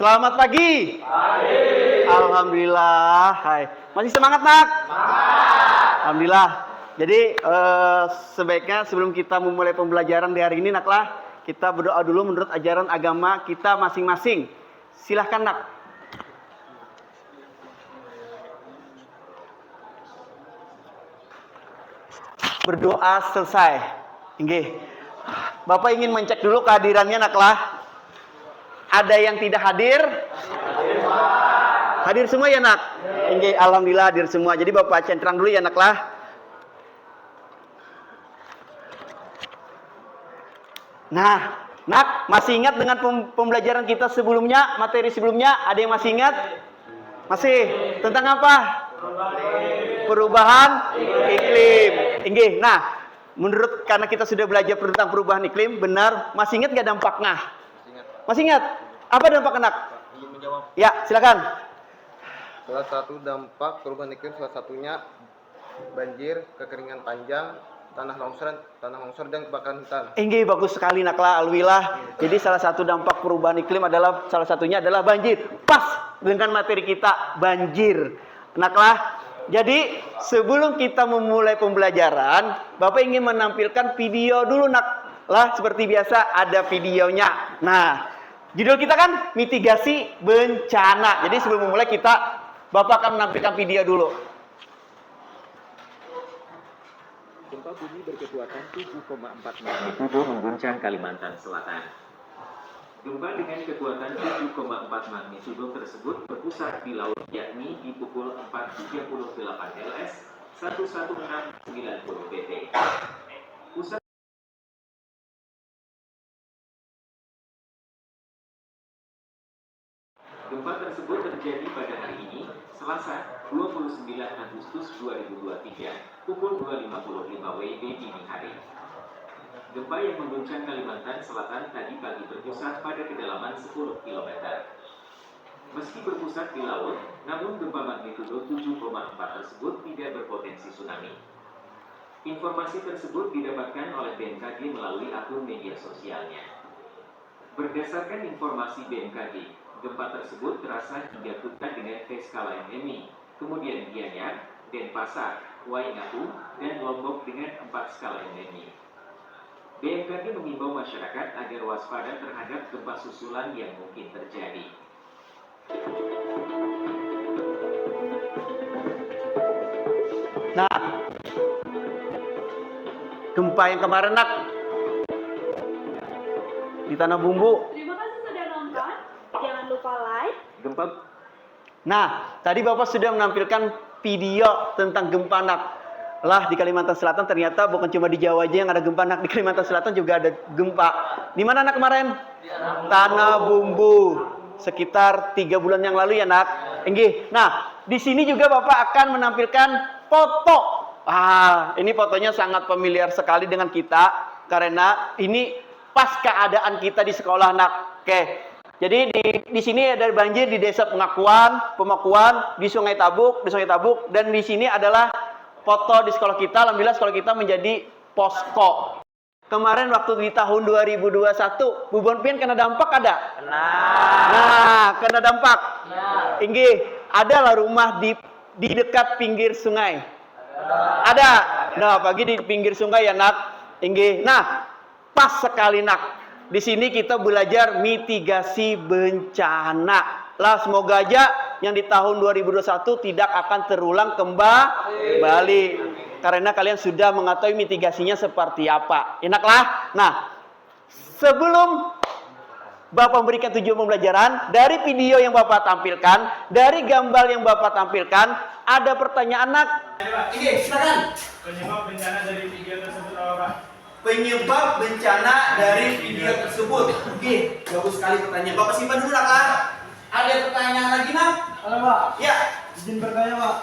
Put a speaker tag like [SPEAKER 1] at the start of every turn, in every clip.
[SPEAKER 1] Selamat pagi. Alhamdulillah. Hai. Masih semangat, Nak? Alhamdulillah. Jadi sebaiknya sebelum kita memulai pembelajaran di hari ini, Naklah, kita berdoa dulu menurut ajaran agama kita masing-masing. Silahkan, Nak. Berdoa selesai. Nggih. Bapak ingin mencek dulu kehadirannya, Naklah. Ada yang tidak hadir? Hadir semua ya, Nak? Nggih, alhamdulillah hadir semua. Jadi Bapak centang dulu ya, Naklah. Nah, Nak, masih ingat dengan pembelajaran kita sebelumnya, materi sebelumnya? Ada yang masih ingat? Masih. Tentang apa? Perubahan iklim. Nggih. Nah, karena kita sudah belajar tentang perubahan iklim, benar, masih ingat nggak dampaknya? Masih ingat? Apa dampak, Nak?
[SPEAKER 2] Ingin menjawab.
[SPEAKER 1] Ya, silakan.
[SPEAKER 2] Salah satu dampak perubahan iklim salah satunya banjir, kekeringan panjang, tanah longsor dan kebakaran hutan.
[SPEAKER 1] Nggih, bagus sekali, Naklah, alhamdulillah. Jadi salah satu dampak perubahan iklim adalah salah satunya adalah banjir. Pas dengan materi kita, banjir. Naklah. Jadi sebelum kita memulai pembelajaran, Bapak ingin menampilkan video dulu, Nak. Lah, seperti biasa ada videonya. Nah, judul kita kan mitigasi bencana. Jadi sebelum memulai Bapak akan menampilkan video dulu.
[SPEAKER 3] Gempa bumi berkekuatan 7,4 magnitudo mengguncang Kalimantan Selatan. Gempa dengan kekuatan 7,4 magnitudo tersebut berpusat di laut, yakni di pukul 4.38 LS 11690 PT. Pusat gempa tersebut terjadi pada hari ini, Selasa, 29 Agustus 2023, pukul 2.55 WIB dini hari. Gempa yang mengguncang Kalimantan Selatan tadi pagi berpusat pada kedalaman 10 km. Meski berpusat di laut, namun gempa magnitudo 7,4 tersebut tidak berpotensi tsunami. Informasi tersebut didapatkan oleh BMKG melalui akun media sosialnya. Berdasarkan informasi BMKG, gempa tersebut terasa hingga Kuta dengan V skala MMI, kemudian Gianyar, Denpasar, Waingapu, dan Lombok dengan 4 skala MMI. BMKG mengimbau masyarakat agar waspada terhadap gempa susulan yang mungkin terjadi.
[SPEAKER 1] Nah, gempa yang kemarin, Nak, di Tanah Bumbu.
[SPEAKER 4] Terima kasih sudah nonton. Jangan lupa like.
[SPEAKER 3] Gempa.
[SPEAKER 1] Nah, tadi Bapak sudah menampilkan video tentang gempa, Nak. Lah, di Kalimantan Selatan ternyata bukan cuma di Jawa aja yang ada gempa, Nak. Di Kalimantan Selatan juga ada gempa. Di mana, Nak, kemarin? Tanah Bumbu. Sekitar 3 bulan yang lalu ya, Nak. Nggih. Nah, di sini juga Bapak akan menampilkan foto. Ini fotonya sangat familiar sekali dengan kita karena ini pas keadaan kita di sekolah, Nak. Oke. Jadi di sini ada banjir di Desa Pemakuan, di Sungai Tabuk, dan di sini adalah foto di sekolah kita. Alhamdulillah sekolah kita menjadi posko. Kemarin waktu di tahun 2021, Bu Bonpien kena dampak ada? Nah, kena dampak. Inggih, adalah rumah di dekat pinggir sungai. Ada. Nah, pagi di pinggir sungai ya, Nak. Inggih. Nah, pas sekali, Nak. Di sini kita belajar mitigasi bencana. Lah, semoga aja yang di tahun 2021 tidak akan terulang kembali. Karena kalian sudah mengetahui mitigasinya seperti apa. Enaklah. Nah, sebelum Bapak memberikan tujuan pembelajaran, dari video yang Bapak tampilkan, dari gambar yang Bapak tampilkan, ada pertanyaan, Nak. Ini, silakan.
[SPEAKER 5] Penyebab bencana dari video tersebut apa, Pak?
[SPEAKER 1] Penyebab bencana dari video tersebut. Oke, bagus sekali pertanyaan. Bapak simpan dulu, Nak. Ada pertanyaan lagi, Nak?
[SPEAKER 5] Halo, Pak.
[SPEAKER 1] Ya.
[SPEAKER 5] Izin bertanya, Pak.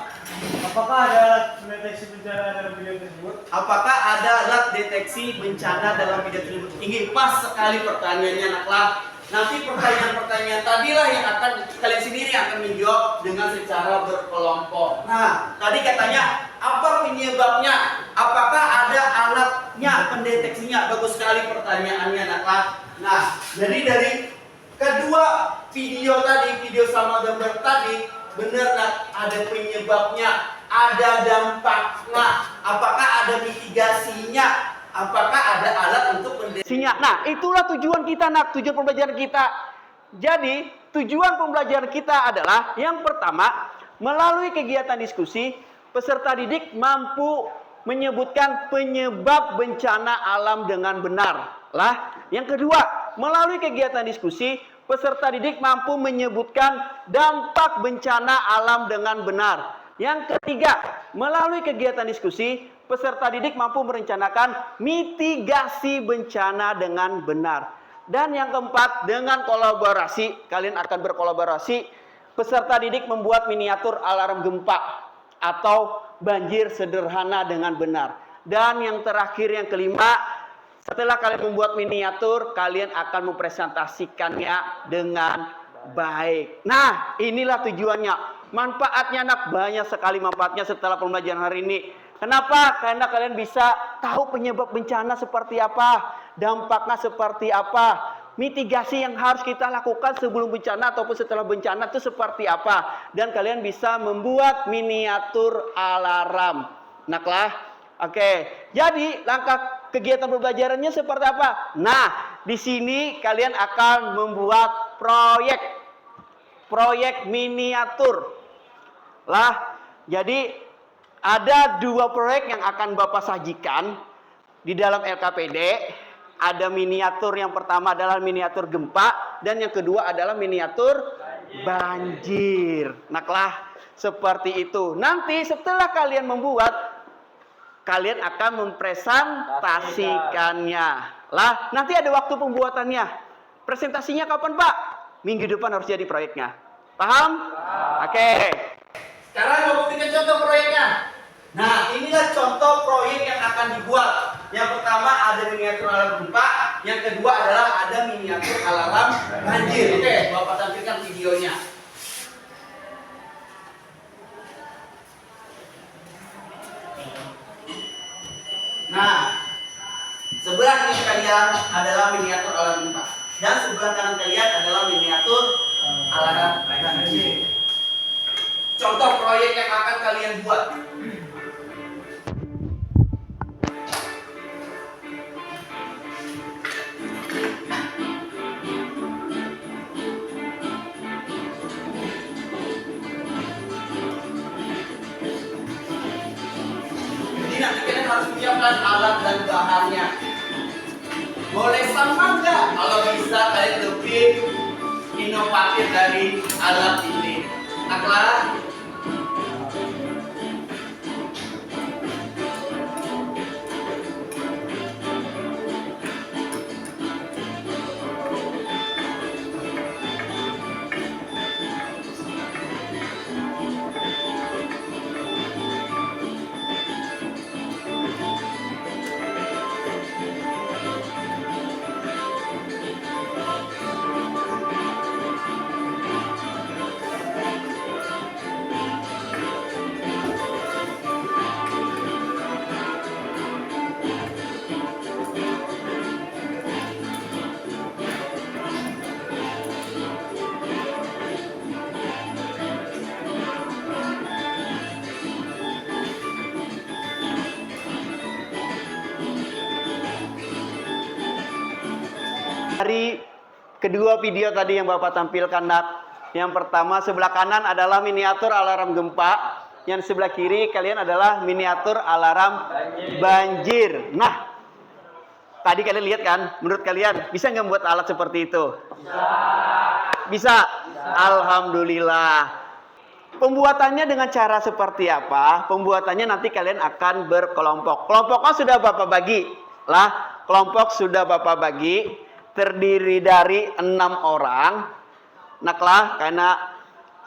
[SPEAKER 5] Apakah ada alat deteksi bencana dalam video tersebut?
[SPEAKER 1] Apakah ada alat deteksi bencana dalam video tersebut? Ingin pas sekali pertanyaannya, Naklah. Nanti pertanyaan-pertanyaan tadilah yang akan kalian sendiri akan menjawab dengan secara berkelompok. Nah, tadi katanya apa penyebabnya? Apakah ada alatnya pendeteksinya? Bagus sekali pertanyaannya, Naklah. Nah, jadi dari kedua video tadi, video sama gambar tadi, benar nak ada penyebabnya, ada dampaknya, apakah ada mitigasinya, apakah ada alat untuk mendeteksinya. Nah, itulah tujuan kita nak, tujuan pembelajaran kita. Jadi, tujuan pembelajaran kita adalah yang pertama, melalui kegiatan diskusi, peserta didik mampu menyebutkan penyebab bencana alam dengan benar. Lah, yang kedua, melalui kegiatan diskusi, peserta didik mampu menyebutkan dampak bencana alam dengan benar. Yang ketiga, melalui kegiatan diskusi, peserta didik mampu merencanakan mitigasi bencana dengan benar. Dan yang keempat, dengan kolaborasi, kalian akan berkolaborasi, peserta didik membuat miniatur alarm gempa atau banjir sederhana dengan benar. Dan yang terakhir, yang kelima, setelah kalian membuat miniatur, kalian akan mempresentasikannya dengan baik. Nah, inilah tujuannya. Manfaatnya nak, banyak sekali manfaatnya setelah pembelajaran hari ini. Kenapa? Karena kalian bisa tahu penyebab bencana seperti apa, dampaknya seperti apa, mitigasi yang harus kita lakukan sebelum bencana ataupun setelah bencana itu seperti apa. Dan kalian bisa membuat miniatur alarm. Naklah. Oke. Jadi langkah kegiatan pembelajarannya seperti apa? Nah, di sini kalian akan membuat proyek miniatur. Lah, jadi ada 2 proyek yang akan Bapak sajikan di dalam LKPD. Ada miniatur, yang pertama adalah miniatur gempa, dan yang kedua adalah miniatur banjir. Naklah, seperti itu. Nanti setelah kalian membuat, kalian akan mempresentasikannya. Lah, nanti ada waktu pembuatannya. Presentasinya kapan, Pak? Minggu depan harus jadi proyeknya. Paham? Oke. Sekarang mau bikin contoh proyeknya. Nah, inilah contoh proyek yang akan dibuat. Yang pertama ada miniatur alarm gempa, yang kedua adalah ada miniatur alarm banjir. Oke, Bapak tampilkan videonya. Nah, sebelah kiri kalian adalah miniatur alarm gempa, dan sebelah kanan kalian adalah miniatur alarm banjir. Contoh proyek yang akan kalian buat. Jadi nanti kalian harus menyiapkan alat dan bahannya. Boleh sama nggak? Kalau bisa kalian lebih inovatif dari alat ini. Naklah. Dari kedua video tadi yang Bapak tampilkan, nak. Yang pertama sebelah kanan adalah miniatur alarm gempa, yang sebelah kiri kalian adalah miniatur alarm banjir. Nah, tadi kalian lihat kan? Menurut kalian bisa nggak membuat alat seperti itu? Bisa. Alhamdulillah. Pembuatannya dengan cara seperti apa? Pembuatannya nanti kalian akan berkelompok. Kelompoknya sudah Bapak bagi. Lah, kelompok sudah Bapak bagi. Terdiri dari 6 orang. Naklah, karena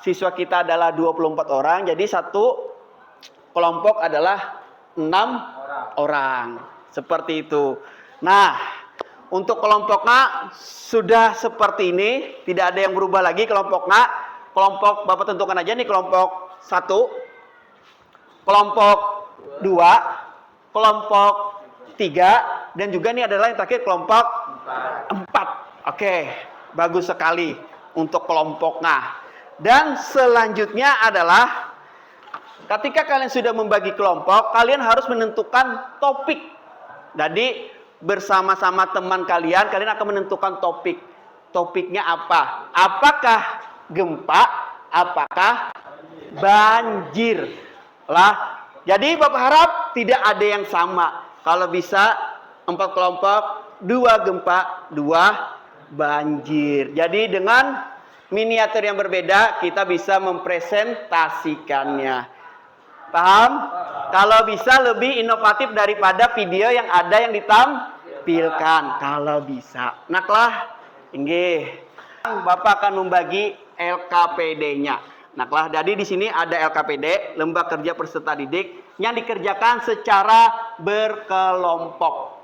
[SPEAKER 1] siswa kita adalah 24 orang, jadi satu kelompok adalah 6 orang. Seperti itu. Nah, untuk kelompoknya sudah seperti ini, tidak ada yang berubah lagi kelompoknya. Kelompok Bapak tentukan aja nih, kelompok 1, kelompok 2, kelompok 3, dan juga nih adalah yang terakhir kelompok 4. Oke, bagus sekali. untuk kelompok. Nah, dan selanjutnya adalah ketika kalian sudah membagi kelompok, kalian harus menentukan topik. Jadi bersama-sama teman kalian akan menentukan topik. Topiknya apa? Apakah gempa? Apakah banjir? Lah, jadi Bapak harap tidak ada yang sama. Kalau bisa 4 kelompok, 2 gempa, 2 banjir. Jadi dengan miniatur yang berbeda, kita bisa mempresentasikannya. Paham? Kalau bisa lebih inovatif daripada video yang ada yang ditampilkan. Kalau bisa. Naklah, inggih. Bapak akan membagi LKPD-nya. Naklah, jadi di sini ada LKPD, Lembaga Kerja Peserta Didik, yang dikerjakan secara berkelompok.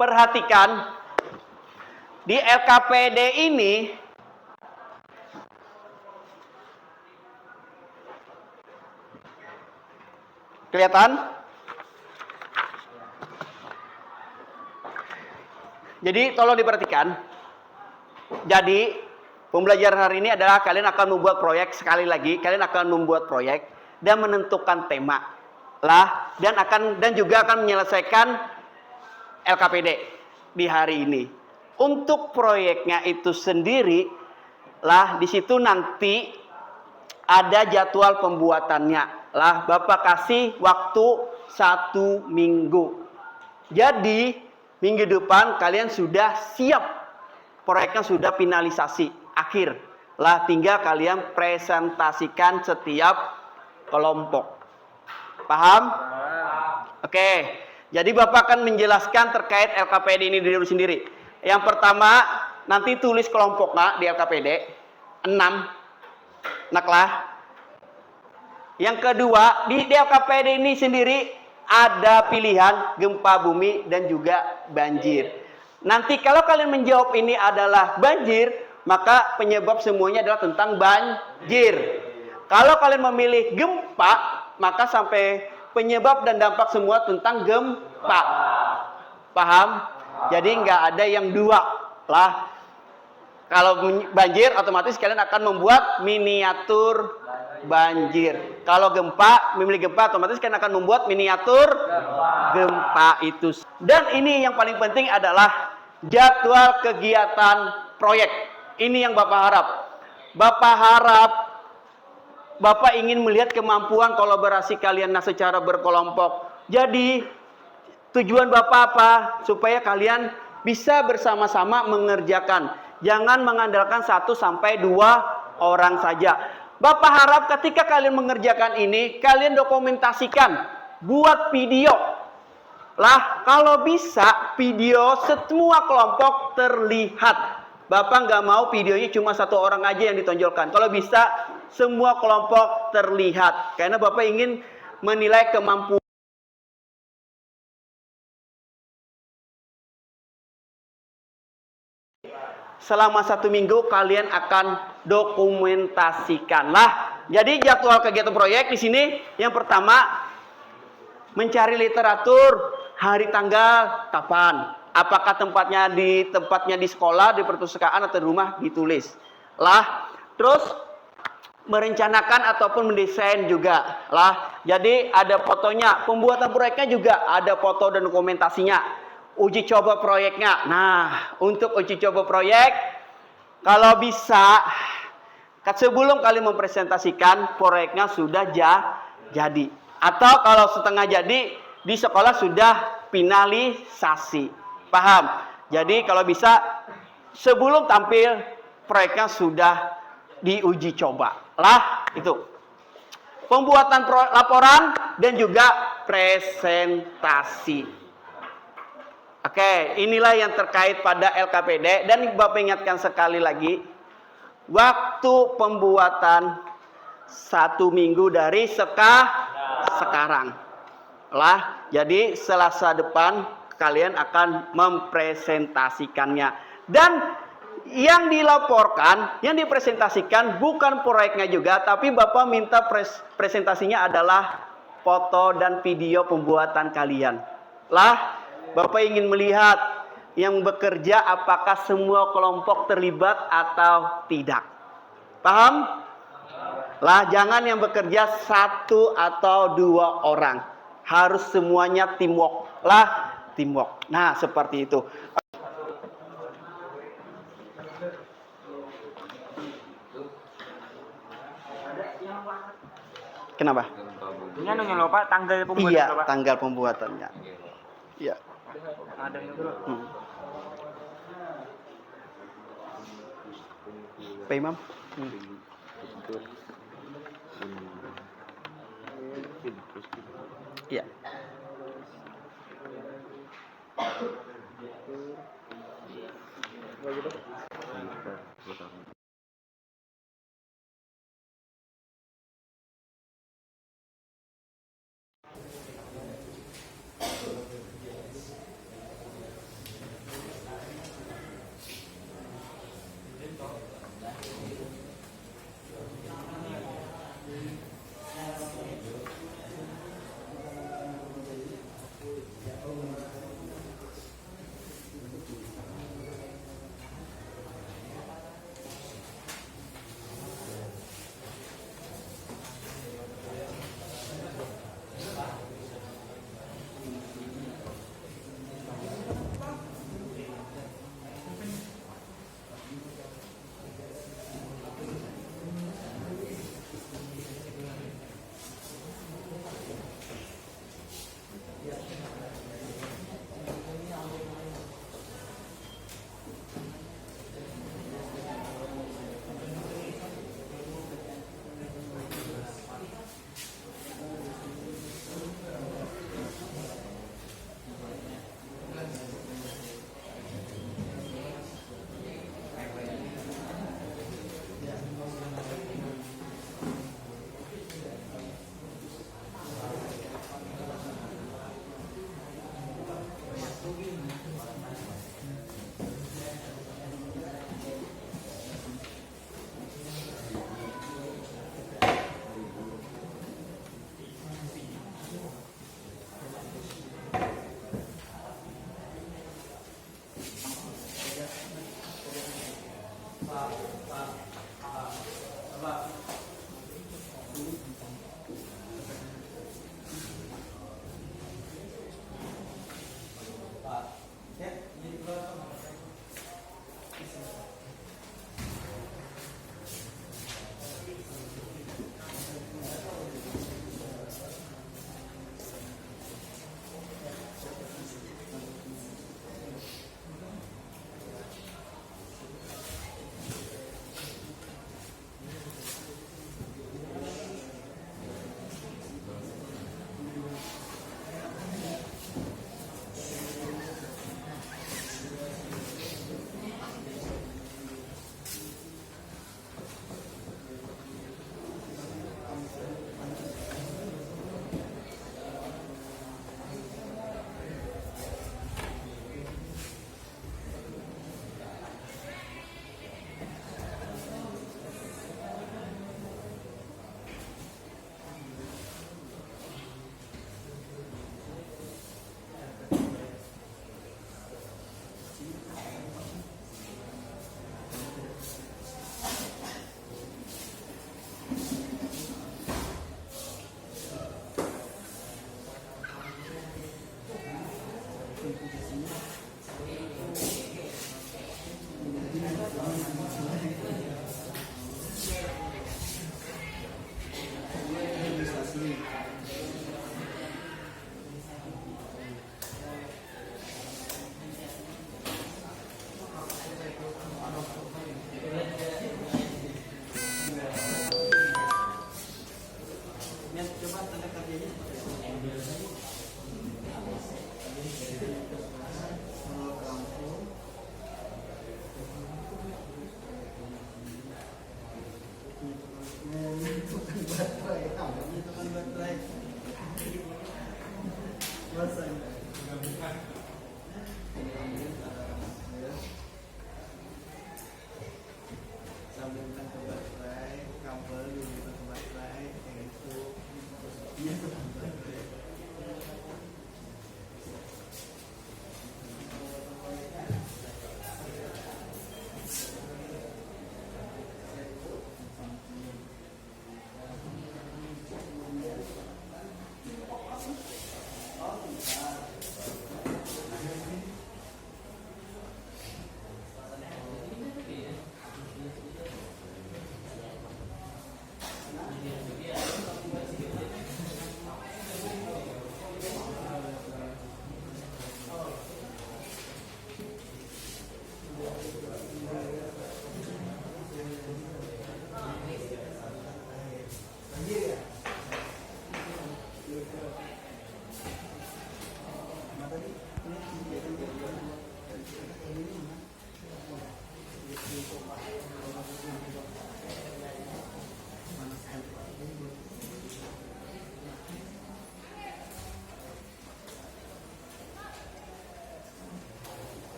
[SPEAKER 1] Perhatikan, di LKPD ini kelihatan? Jadi tolong diperhatikan. Jadi pembelajaran hari ini adalah kalian akan membuat proyek. Sekali lagi, kalian akan membuat proyek dan menentukan tema lah, dan juga akan menyelesaikan LKPD di hari ini. Untuk proyeknya itu sendiri lah, di situ nanti ada jadwal pembuatannya lah. Bapak kasih waktu 1 minggu. Jadi minggu depan kalian sudah siap, proyeknya sudah finalisasi akhir lah, tinggal kalian presentasikan setiap kelompok. Paham? Oke. Jadi Bapak akan menjelaskan terkait LKPD ini diri sendiri. Yang pertama, nanti tulis kelompok di LKPD 6. Naklah. Yang kedua, di LKPD ini sendiri ada pilihan gempa bumi dan juga banjir. Nanti kalau kalian menjawab ini adalah banjir, maka penyebab semuanya adalah tentang banjir. Kalau kalian memilih gempa, maka sampai penyebab dan dampak semua tentang gempa. Paham? Jadi nggak ada yang dua lah. Kalau banjir, otomatis kalian akan membuat miniatur banjir. Kalau gempa, memilih gempa, otomatis kalian akan membuat miniatur gempa itu. Dan ini yang paling penting adalah jadwal kegiatan proyek. Ini yang Bapak harap. Bapak ingin melihat kemampuan kolaborasi kalian secara berkelompok. Jadi tujuan Bapak apa? Supaya kalian bisa bersama-sama mengerjakan. Jangan mengandalkan 1 sampai 2 orang saja. Bapak harap ketika kalian mengerjakan ini, kalian dokumentasikan, buat video. Lah, kalau bisa video semua kelompok terlihat. Bapak nggak mau videonya cuma 1 orang aja yang ditonjolkan. Kalau bisa semua kelompok terlihat. Karena Bapak ingin menilai kemampuan. Selama 1 minggu kalian akan dokumentasikan. Lah, jadi jadwal kegiatan proyek di sini yang pertama mencari literatur, hari tanggal kapan. Apakah tempatnya di sekolah, di perpustakaan atau di rumah, ditulis. Lah, terus merencanakan ataupun mendesain juga. Lah, jadi ada fotonya. Pembuatan proyeknya juga ada foto dan dokumentasinya. Uji coba proyeknya. Nah, untuk uji coba proyek, kalau bisa sebelum kalian mempresentasikan proyeknya sudah jadi. Atau kalau setengah jadi, di sekolah sudah finalisasi. Paham? Jadi kalau bisa sebelum tampil proyeknya sudah diuji coba. Lah, itu. Pembuatan laporan dan juga presentasi. Oke, inilah yang terkait pada LKPD. Dan Bapak ingatkan sekali lagi, waktu pembuatan 1 minggu dari sekarang. Lah, jadi Selasa depan kalian akan mempresentasikannya. Dan Yang dilaporkan, yang dipresentasikan bukan proyeknya juga, tapi Bapak minta presentasinya adalah foto dan video pembuatan kalian. Lah, Bapak ingin melihat yang bekerja apakah semua kelompok terlibat atau tidak. Paham? Lah, jangan yang bekerja 1 atau 2 orang. Harus semuanya teamwork. Lah, teamwork. Nah, seperti itu. Kenapa?
[SPEAKER 6] Ini anu yang lupa tanggal pembuatan
[SPEAKER 1] Iya,
[SPEAKER 6] Pak.
[SPEAKER 1] tanggal pembuatannya. Iya.
[SPEAKER 6] Ada yang dulu.
[SPEAKER 1] Pak Imam? Iya.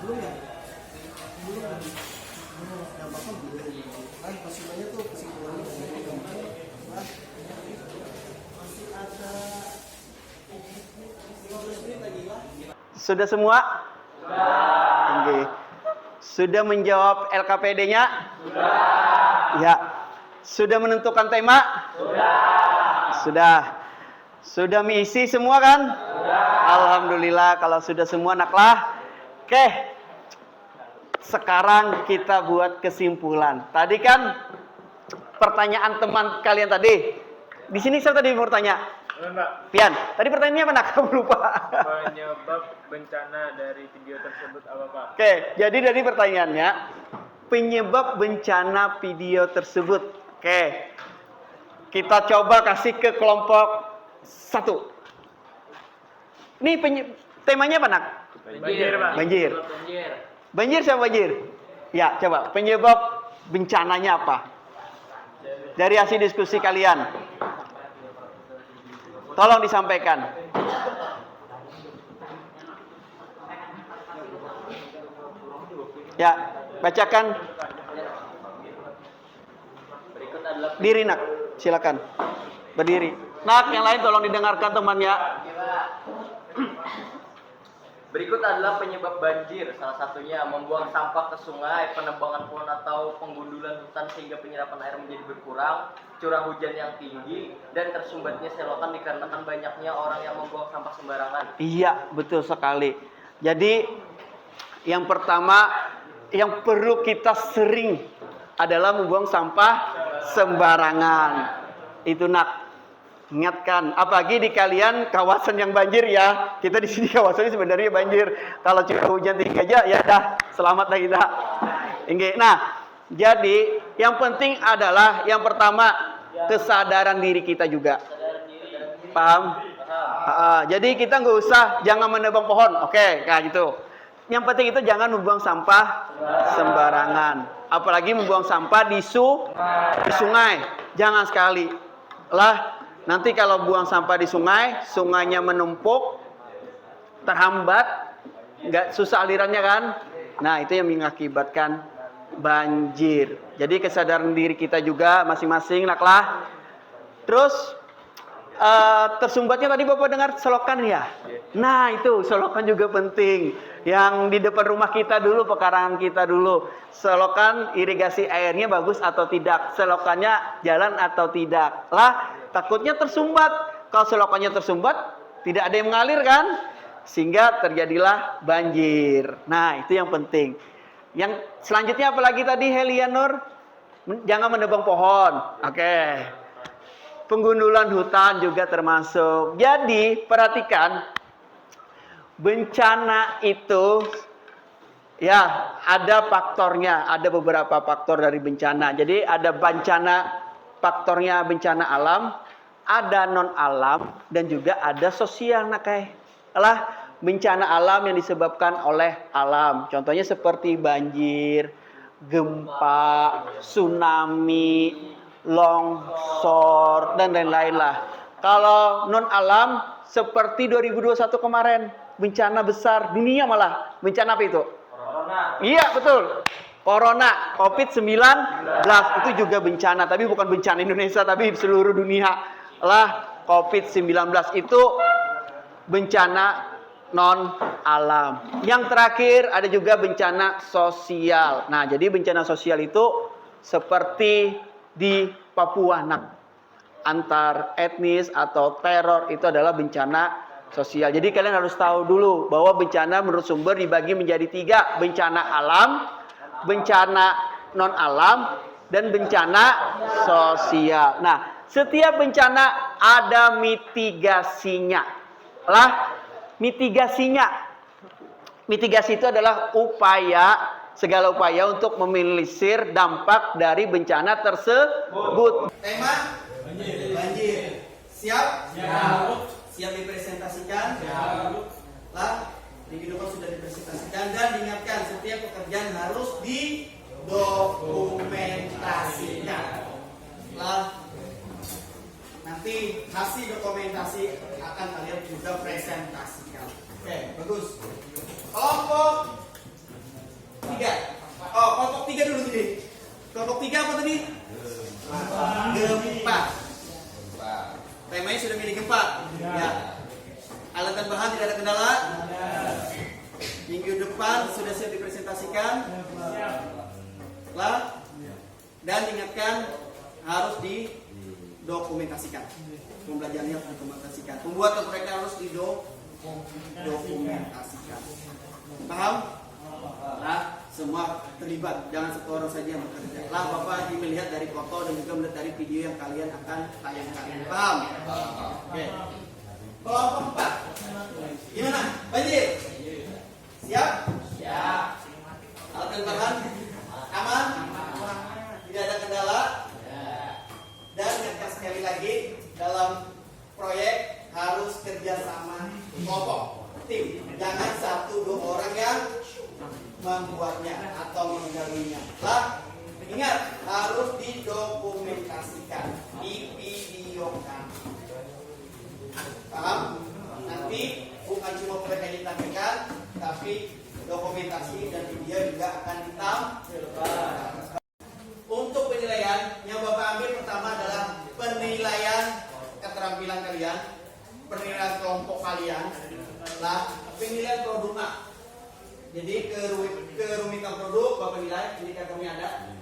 [SPEAKER 1] Sudah semua? Sudah. Sudah menjawab LKPD-nya? Sudah. Ya. Sudah menentukan tema? Sudah. Sudah mengisi semua kan? Alhamdulillah kalau sudah semua naklah. Oke. Sekarang kita buat kesimpulan. Tadi kan pertanyaan teman kalian tadi. Di sini saya tadi mau tanya. Pian, tadi pertanyaannya apa nak? Kamu lupa.
[SPEAKER 5] Penyebab bencana dari video tersebut apa Pak?
[SPEAKER 1] Oke, jadi dari pertanyaannya penyebab bencana video tersebut. Oke. Kita coba kasih ke kelompok 1. Ini temanya apa nak?
[SPEAKER 5] Banjir Pak.
[SPEAKER 1] Banjir. Banjir siapa banjir? Ya, coba penyebab bencananya apa? Dari hasil diskusi kalian. Tolong disampaikan. Ya, bacakan.
[SPEAKER 7] Berikut adalah
[SPEAKER 1] Diri nak, silakan. Berdiri. Nak, yang lain tolong didengarkan temannya.
[SPEAKER 7] Berikut adalah penyebab banjir. Salah satunya membuang sampah ke sungai, penebangan pohon atau penggundulan hutan sehingga penyerapan air menjadi berkurang, curah hujan yang tinggi, dan tersumbatnya selokan dikarenakan banyaknya orang yang membuang sampah sembarangan.
[SPEAKER 1] Iya, betul sekali. Jadi, yang pertama yang perlu kita sering adalah membuang sampah sembarangan. Itu nak. Ingatkan, apalagi di kalian kawasan yang banjir ya. Kita di sini kawasannya sebenarnya banjir. Kalau curah hujan tinggi aja, ya dah, selamatlah kita. Nah, jadi yang penting adalah yang pertama kesadaran diri kita juga. Paham? Jadi kita nggak usah jangan menebang pohon, oke, kayak gitu. Yang penting itu jangan membuang sampah sembarangan. Apalagi membuang sampah di sungai, jangan sekali. Lah. Nanti kalau buang sampah di sungai, sungainya menumpuk, terhambat, nggak susah alirannya kan? Nah, itu yang mengakibatkan banjir. Jadi kesadaran diri kita juga masing-masing naklah. Terus tersumbatnya tadi Bapak dengar selokan ya? Nah, itu selokan juga penting. Yang di depan rumah kita dulu, pekarangan kita dulu. Selokan irigasi airnya bagus atau tidak? Selokannya jalan atau tidak? Lah, takutnya tersumbat. Kalau selokannya tersumbat, tidak ada yang mengalir kan? Sehingga terjadilah banjir. Nah, itu yang penting. Yang selanjutnya apalagi tadi Helianur? Jangan menebang pohon. Oke. Penggundulan hutan juga termasuk. Jadi, perhatikan. Bencana itu ya ada faktornya, ada beberapa faktor dari bencana. Jadi ada faktornya bencana alam, ada non alam dan juga ada sosial. Nah kayak lah bencana alam yang disebabkan oleh alam. Contohnya seperti banjir, gempa, tsunami, longsor dan lain-lain lah. Kalau non alam seperti 2021 kemarin. Bencana besar dunia malah. Bencana apa itu? Corona. Iya betul. Corona, COVID-19 itu juga bencana. Tapi bukan bencana Indonesia, tapi seluruh dunia. Lah COVID-19 itu bencana non alam. Yang terakhir ada juga bencana sosial. Nah jadi bencana sosial itu seperti di Papua. Nah, antar etnis atau teror itu adalah bencana sosial. Jadi kalian harus tahu dulu bahwa bencana menurut sumber dibagi menjadi 3. Bencana alam, bencana non alam, dan bencana sosial. Nah, setiap bencana ada mitigasinya. Lah, mitigasinya. Mitigasi itu adalah segala upaya untuk meminimalisir dampak dari bencana tersebut.
[SPEAKER 8] Tema banjir. Siap? Siap. Siap dipresentasikan? Siap. Lah, di video sudah dipresentasikan dan diingatkan setiap pekerjaan harus didokumentasikan. Lah, nanti hasil dokumentasi akan kalian juga presentasikan. Oke, bagus. Kelompok milih? Gempa. Temanya sudah milih gempa. Ya. Alat dan bahan tidak ada kendala. Minggu depan sudah siap dipresentasikan. Lah. Dan ingatkan harus didokumentasikan. Pembelajarannya harus didokumentasikan. Pembuatan proyeknya harus didokumentasikan. Paham? Lah, semua terlibat. Jangan satu orang saja yang bekerja. Lah, Bapak melihat dari foto dan juga melihat dari video yang kalian akan tayangkan. Paham? Oke. Kelompok 4. Gimana? Banjir? Siap? Siap. Alat dan bahan? Aman? Tidak ada kendala? Dan ingatkan sekali lagi, dalam proyek harus kerjasama kelompok, tim. Jangan 1-2 orang yang membuatnya atau menggawinya. Lah, ingat harus didokumentasikan, divideokan. Paham? Nanti bukan cuma proyek yang ditampilkan, tapi dokumentasi dan video juga akan ditampilkan. Untuk penilaian, yang Bapak ambil pertama adalah penilaian keterampilan kalian, penilaian kelompok kalian, lah penilaian produknya. Jadi kerumitan produk Bapak nilai, indikatornya ada.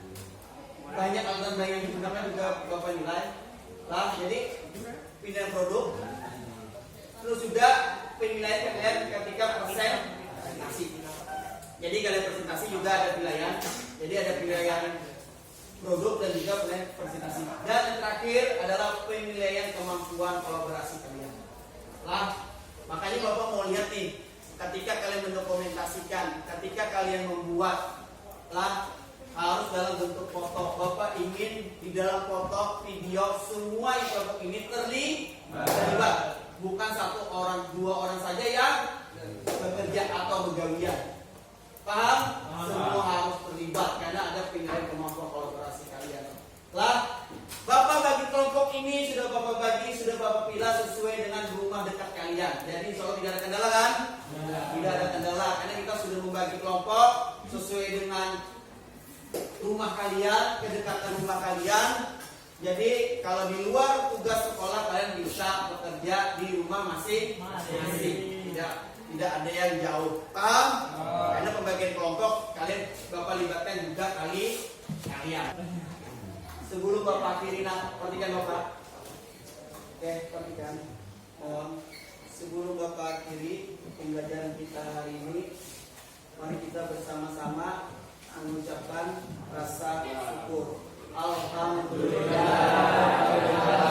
[SPEAKER 8] Banyak alat yang digunakan juga Bapak nilai. Lah, jadi penilaian produk. Terus juga penilaian kalian ketika presentasi. Jadi kalian presentasi juga ada penilaian. Jadi ada penilaian produk dan juga penilaian presentasi. Dan yang terakhir adalah penilaian kemampuan kolaborasi kalian. Lah, makanya Bapak mau lihat nih, ketika kalian mendokumentasikan, ketika kalian membuat, lah harus dalam bentuk foto. Bapak ingin di dalam foto, video, semua yang kelompok ini terlibat. Bukan 1 orang, 2 orang saja yang bekerja atau begawian. Paham? Semua harus terlibat karena ada penilaian kemampuan kolaborasi kalian. Lah, Bapak bagi kelompok ini sudah Bapak bagi, sudah Bapak pilih sesuai dengan rumah dekat kalian. Jadi insya Allah tidak ada kendala kan? Tidak ada kendala karena kita sudah membagi kelompok sesuai dengan rumah kalian, kedekatan rumah kalian. Jadi kalau di luar tugas sekolah kalian bisa bekerja di rumah masing-masing. Tidak ada yang jauh. Paham? Karena pembagian kelompok kalian Bapak libatkan juga kalian. Sebelum Bapak akhiri, perhatikan Bapak. Oke, perhatikan. Sebelum Bapak akhiri pembelajaran kita hari ini, mari kita bersama-sama mengucapkan rasa syukur. Alhamdulillah.